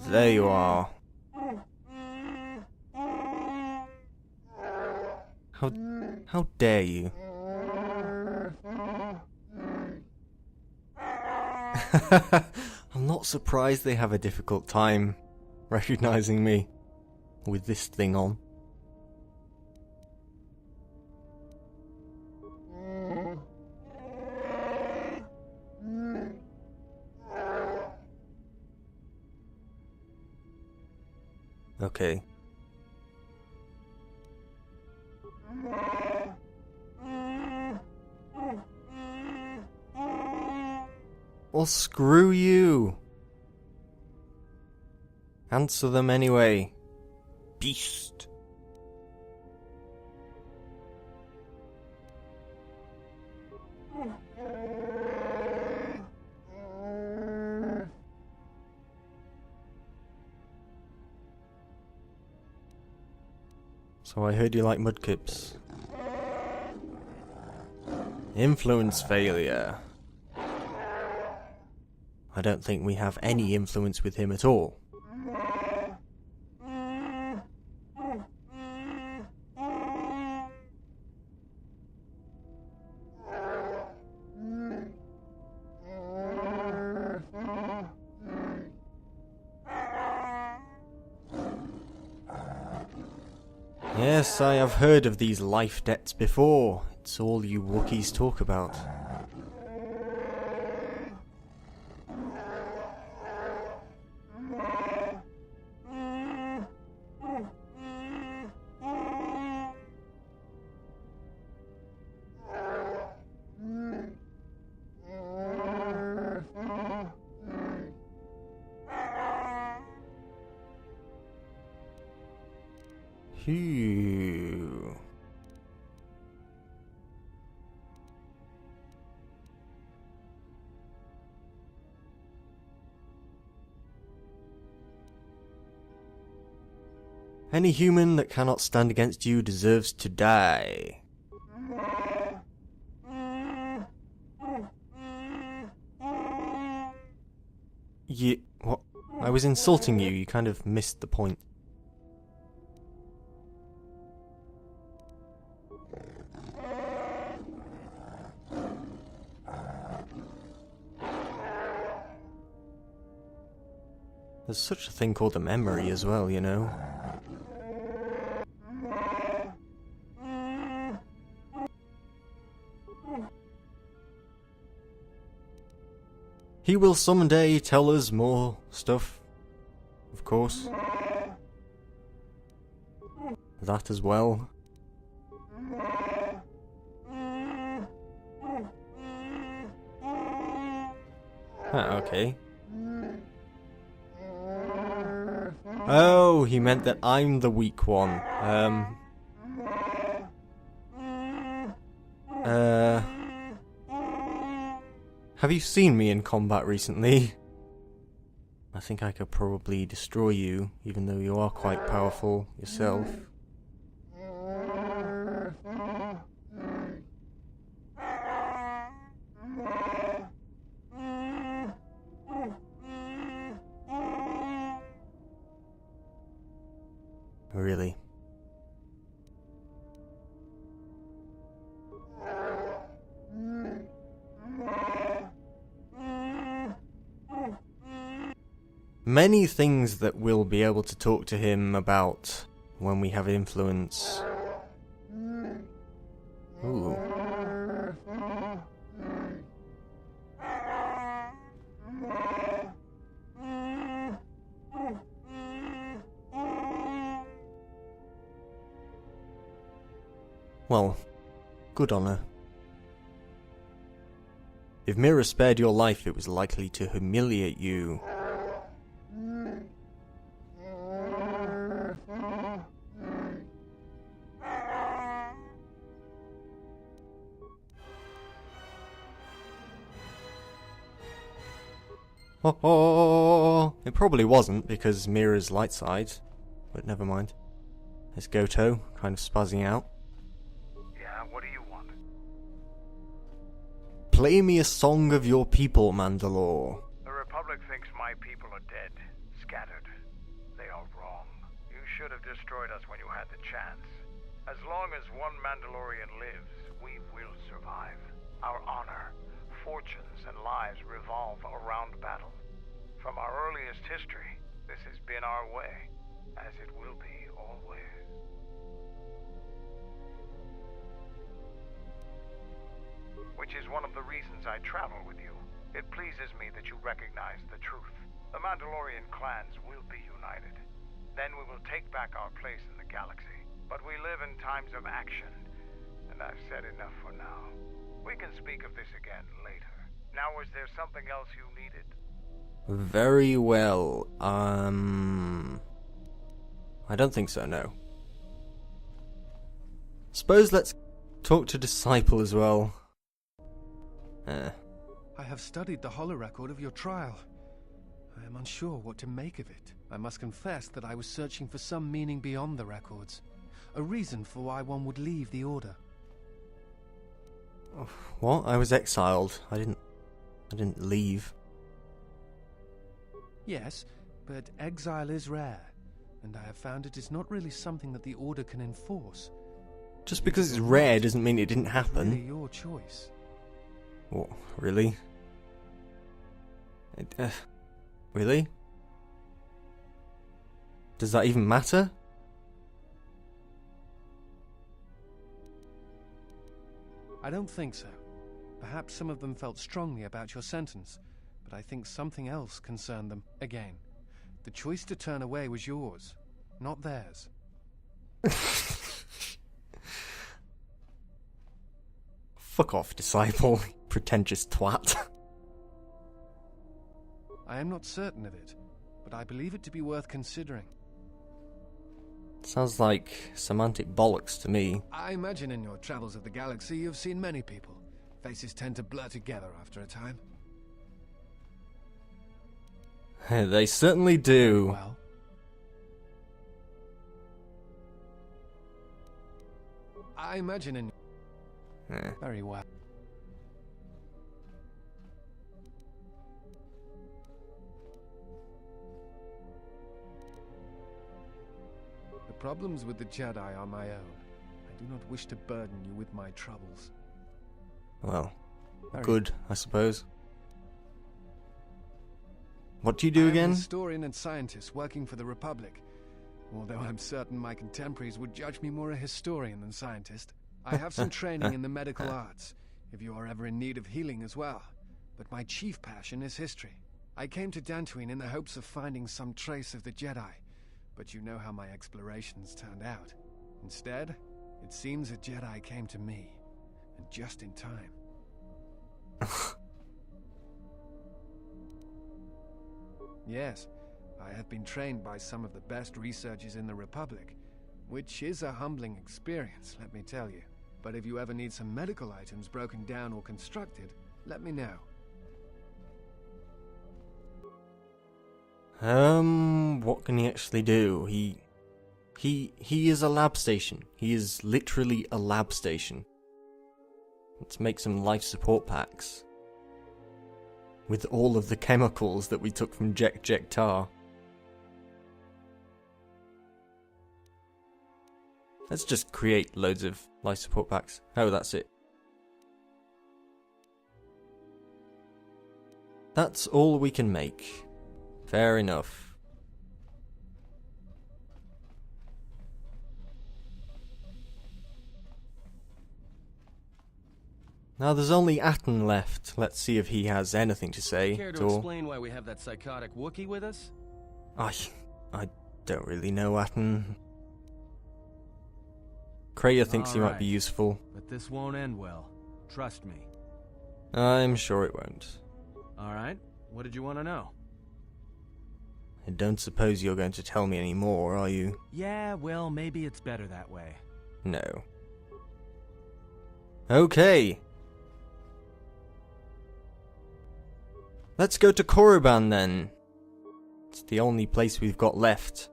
There you are. How dare you? I'm not surprised they have a difficult time recognizing me with this thing on. Okay. Well, screw you. Answer them anyway. Beast. So I heard you like mudkips. Influence failure. I don't think we have any influence with him at all. Yes, I have heard of these life debts before. It's all you Wookiees talk about. Phew. Any human that cannot stand against you deserves to die. What? I was insulting you, you kind of missed the point. There's such a thing called a memory as well, you know. He will someday tell us more stuff, of course. That as well. Okay. Oh, he meant that I'm the weak one. Have you seen me in combat recently? I think I could probably destroy you, even though you are quite powerful yourself. Really? Many things that we'll be able to talk to him about when we have influence. Ooh. Well, good on her. If Mira spared your life, it was likely to humiliate you. Oh, it probably wasn't because Mira's light side, but never mind. There's KotOR, kind of spazzing out. Yeah, what do you want? Play me a song of your people, Mandalore. The Republic thinks my people are dead, scattered. should have destroyed us when you had the chance. As long as one Mandalorian lives, we will survive. Our honor, fortunes, and lives revolve around battle. From our earliest history, this has been our way, as it will be always. Which is one of the reasons I travel with you. It pleases me that you recognize the truth. The Mandalorian clans will be united. Then we will take back our place in the galaxy. But we live in times of action, and I've said enough for now. We can speak of this again later. Now, was there something else you needed? Very well. I don't think so, no. Suppose let's talk to Disciple as well. I have studied the holorecord of your trial. I am unsure what to make of it. I must confess that I was searching for some meaning beyond the records. A reason for why one would leave the Order. What? I was exiled. I didn't leave. Yes, but exile is rare, and I have found it is not really something that the Order can enforce. Just because it's rare doesn't mean it didn't happen. It's really your choice. What? Really? Really? Does that even matter? I don't think so. Perhaps some of them felt strongly about your sentence, but I think something else concerned them. Again, the choice to turn away was yours, not theirs. Fuck off, Disciple, pretentious twat. I am not certain of it, but I believe it to be worth considering. Sounds like semantic bollocks to me. I imagine in your travels of the galaxy you've seen many people. Faces tend to blur together after a time. They certainly do. Well, I imagine in... Very well. The problems with the Jedi are my own. I do not wish to burden you with my troubles. Well, Very good, I suppose. What do you do I am again? a historian and scientist working for the Republic. Although I'm certain my contemporaries would judge me more a historian than scientist. I have some training in the medical arts, if you are ever in need of healing as well. But my chief passion is history. I came to Dantooine in the hopes of finding some trace of the Jedi, but you know how my explorations turned out. Instead, it seems a Jedi came to me, and just in time. Yes, I have been trained by some of the best researchers in the Republic, which is a humbling experience, let me tell you. But if you ever need some medical items broken down or constructed, let me know. What can he actually do? He is a lab station. He is literally a lab station. Let's make some life support packs. With all of the chemicals that we took from Jektar. Let's just create loads of life support packs. Oh, that's it. That's all we can make. Fair enough. Now there's only Atten left. Let's see if he has anything to say. Care at to all. explain why we have that psychotic Wookiee with us? I don't really know, Atten. Kreia thinks he might be Alright. useful. But this won't end well. Trust me. I'm sure it won't. Alright, what did you want to know? I don't suppose you're going to tell me any more, are you? Yeah, well, maybe it's better that way. No. Okay. Let's go to Korriban then. It's the only place we've got left.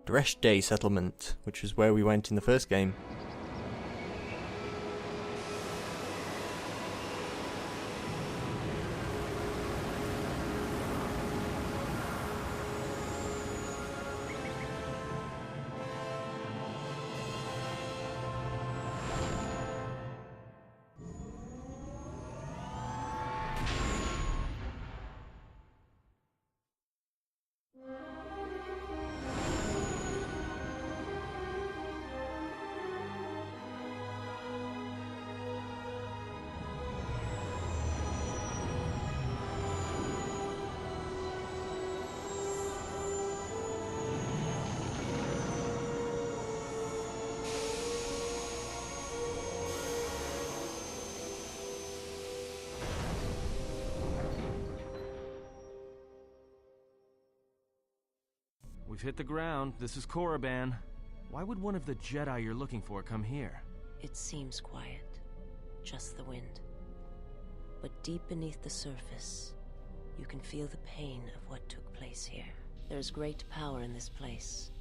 Dresh Day settlement, which was where we went in the first game. We've hit the ground. This is Korriban. Why would one of the Jedi you're looking for come here? It seems quiet. Just the wind. But deep beneath the surface, you can feel the pain of what took place here. There's great power in this place,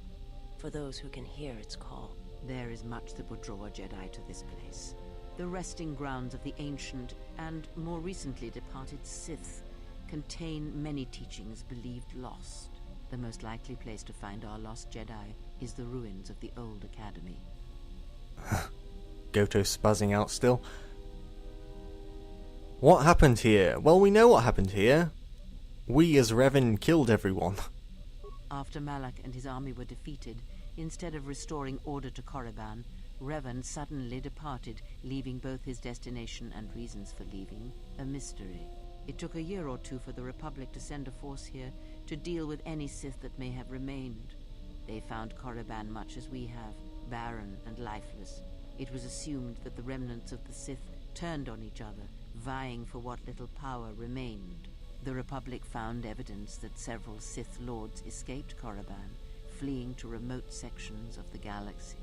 for those who can hear its call. There is much that would draw a Jedi to this place. The resting grounds of the ancient and more recently departed Sith contain many teachings believed lost. The most likely place to find our lost Jedi is the ruins of the old academy. Goto's spazzing out still. What happened here? Well, we know what happened here. We as Revan killed everyone. After Malak and his army were defeated, instead of restoring order to Korriban, Revan suddenly departed, leaving both his destination and reasons for leaving a mystery. It took a year or two for the Republic to send a force here to deal with any Sith that may have remained. They found Korriban much as we have, barren and lifeless. It was assumed that the remnants of the Sith turned on each other, vying for what little power remained. The Republic found evidence that several Sith Lords escaped Korriban, fleeing to remote sections of the galaxy.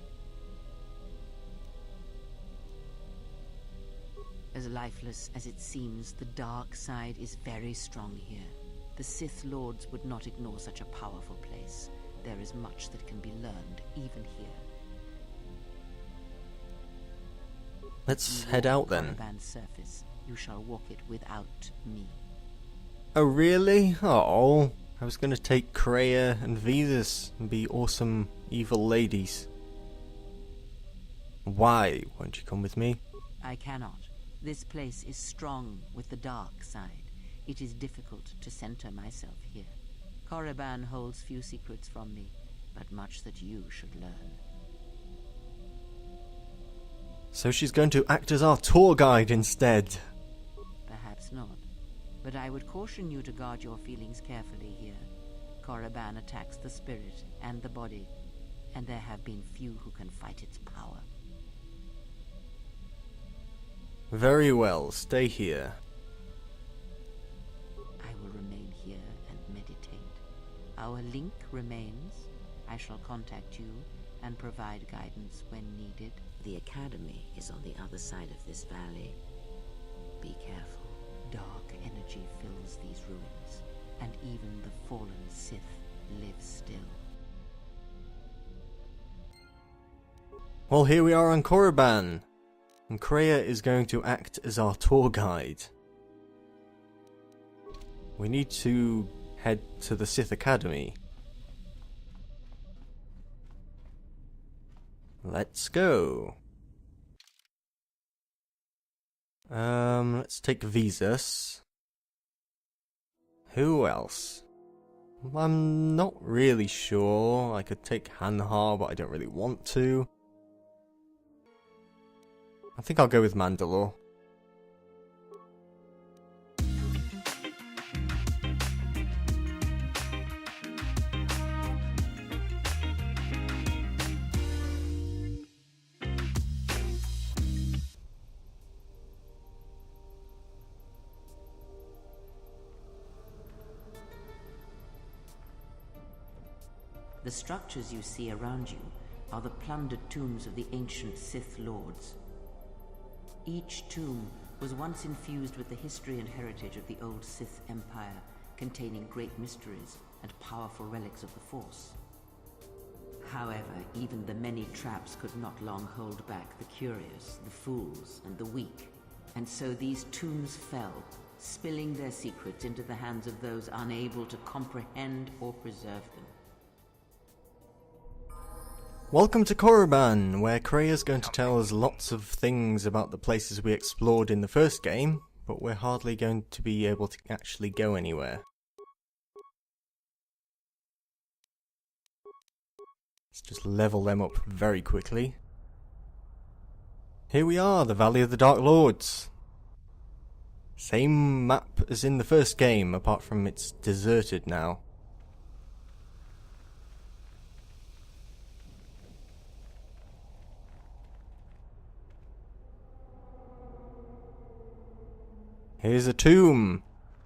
As lifeless as it seems, the dark side is very strong here. The Sith Lords would not ignore such a powerful place. There is much that can be learned, even here. Let's head out then. Korriban's surface. You shall walk it without me. Oh really? Oh, I was gonna take Kreia and Visas and be awesome evil ladies. Why won't you come with me? I cannot. This place is strong with the dark side. It is difficult to center myself here. Korriban holds few secrets from me, but much that you should learn. So she's going to act as our tour guide instead. Perhaps not. But I would caution you to guard your feelings carefully here. Korriban attacks the spirit and the body, and there have been few who can fight its power. Very well, stay here. I will remain here and meditate. Our link remains. I shall contact you and provide guidance when needed. The Academy is on the other side of this valley. Be careful. Dark energy fills these ruins, and even the fallen Sith live still. Well, here we are on Korriban, and Kreia is going to act as our tour guide. We need to head to the Sith Academy. Let's go. Let's take Visas. Who else? I'm not really sure. I could take Hanhar, but I don't really want to. I think I'll go with Mandalore. The structures you see around you are the plundered tombs of the ancient Sith Lords. Each tomb was once infused with the history and heritage of the old Sith Empire, containing great mysteries and powerful relics of the Force. However, even the many traps could not long hold back the curious, the fools, and the weak. And so these tombs fell, spilling their secrets into the hands of those unable to comprehend or preserve them. Welcome to Korriban, where Kreia's going to tell us lots of things about the places we explored in the first game, but we're hardly going to be able to actually go anywhere. Let's just level them up very quickly. Here we are, the Valley of the Dark Lords. Same map as in the first game, apart from it's deserted now. Here's a tomb,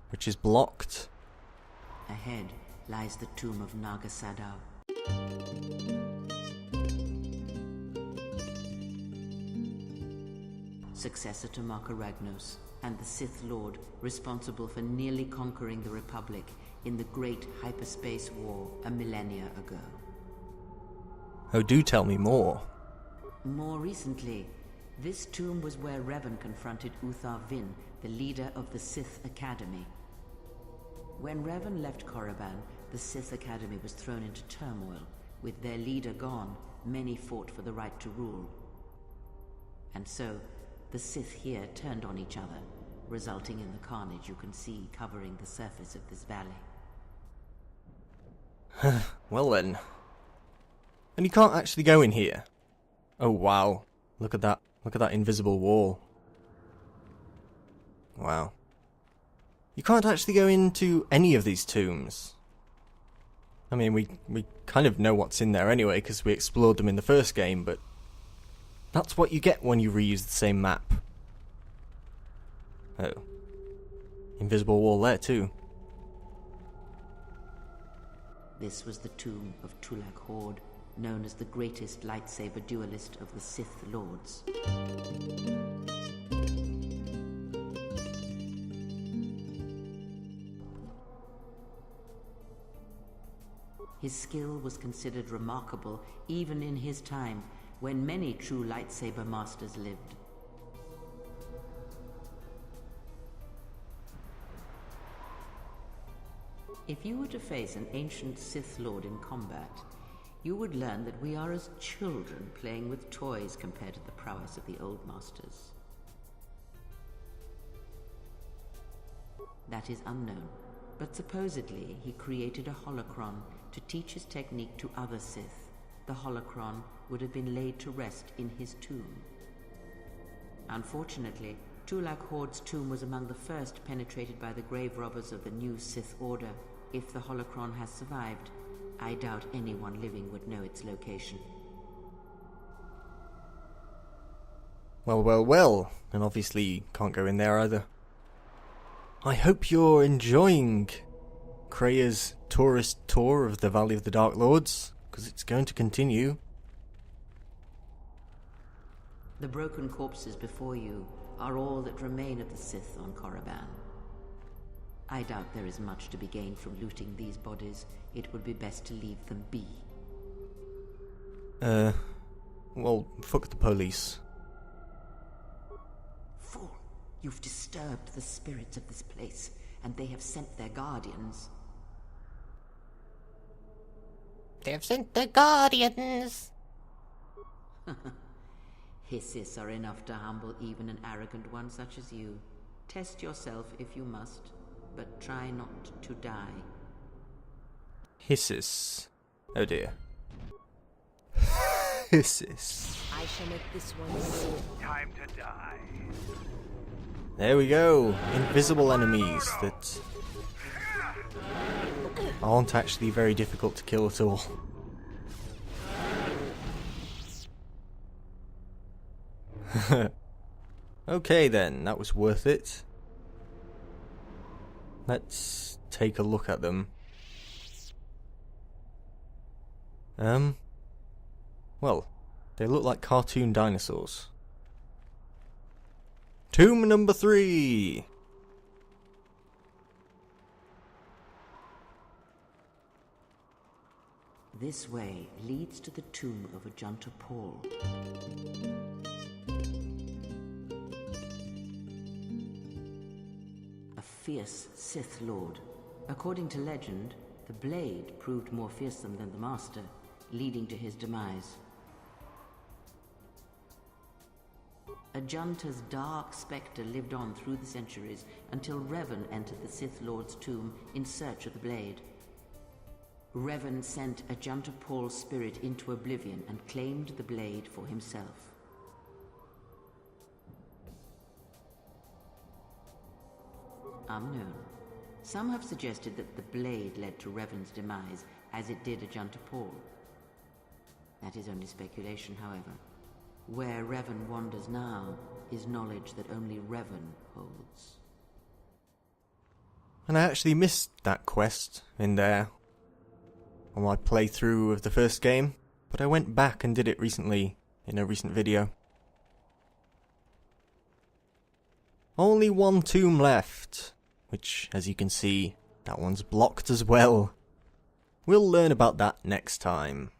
which is blocked. Ahead lies the tomb of Naga Sadao, Successor to Marka Ragnos, and the Sith Lord responsible for nearly conquering the Republic in the Great Hyperspace War a millennia ago. Oh, do tell me more. More recently, this tomb was where Revan confronted Uthar Vin, the leader of the Sith Academy. When Revan left Korriban, the Sith Academy was thrown into turmoil. With their leader gone, many fought for the right to rule. And so, the Sith here turned on each other, resulting in the carnage you can see covering the surface of this valley. Well then. And you can't actually go in here. Oh wow. Look at that. Look at that invisible wall. Wow. You can't actually go into any of these tombs. I mean, we kind of know what's in there anyway, because we explored them in the first game, but that's what you get when you reuse the same map. Oh. Invisible wall there too. This was the tomb of Tulak Hord, known as the greatest lightsaber duelist of the Sith Lords. His skill was considered remarkable even in his time, when many true lightsaber masters lived. If you were to face an ancient Sith Lord in combat, you would learn that we are as children playing with toys compared to the prowess of the old masters. That is unknown, but supposedly he created a holocron to teach his technique to other Sith. The holocron would have been laid to rest in his tomb. Unfortunately, Tulak Hord's tomb was among the first penetrated by the grave robbers of the new Sith Order. If the holocron has survived, I doubt anyone living would know its location. Well, well, well. And obviously you can't go in there either. I hope you're enjoying Kreia's tourist tour of the Valley of the Dark Lords, because it's going to continue. The broken corpses before you are all that remain of the Sith on Korriban. I doubt there is much to be gained from looting these bodies. It would be best to leave them be. Well, fuck the police. Fool! You've disturbed the spirits of this place, and they have sent their guardians. They've sent the guardians! Hisses are enough to humble even an arrogant one such as you. Test yourself if you must, but try not to die. Hisses. Oh dear. Hisses. I shall make this one see. Time to die. There we go. Invisible enemies that aren't actually very difficult to kill at all. Okay then, that was worth it. Let's take a look at them. Well, they look like cartoon dinosaurs. Tomb number 3! This way leads to the tomb of Ajunta Paul. A fierce Sith Lord. According to legend, the blade proved more fearsome than the Master, leading to his demise. Ajunta's dark spectre lived on through the centuries until Revan entered the Sith Lord's tomb in search of the blade. Revan sent Ajunta Paul's spirit into oblivion and claimed the blade for himself. Unknown. Some have suggested that the blade led to Revan's demise, as it did Ajunta Paul. That is only speculation, however. Where Revan wanders now is knowledge that only Revan holds. And I actually missed that quest in there. on my playthrough of the first game, but I went back and did it recently in a recent video. Only one tomb left, which, as you can see, that one's blocked as well. We'll learn about that next time.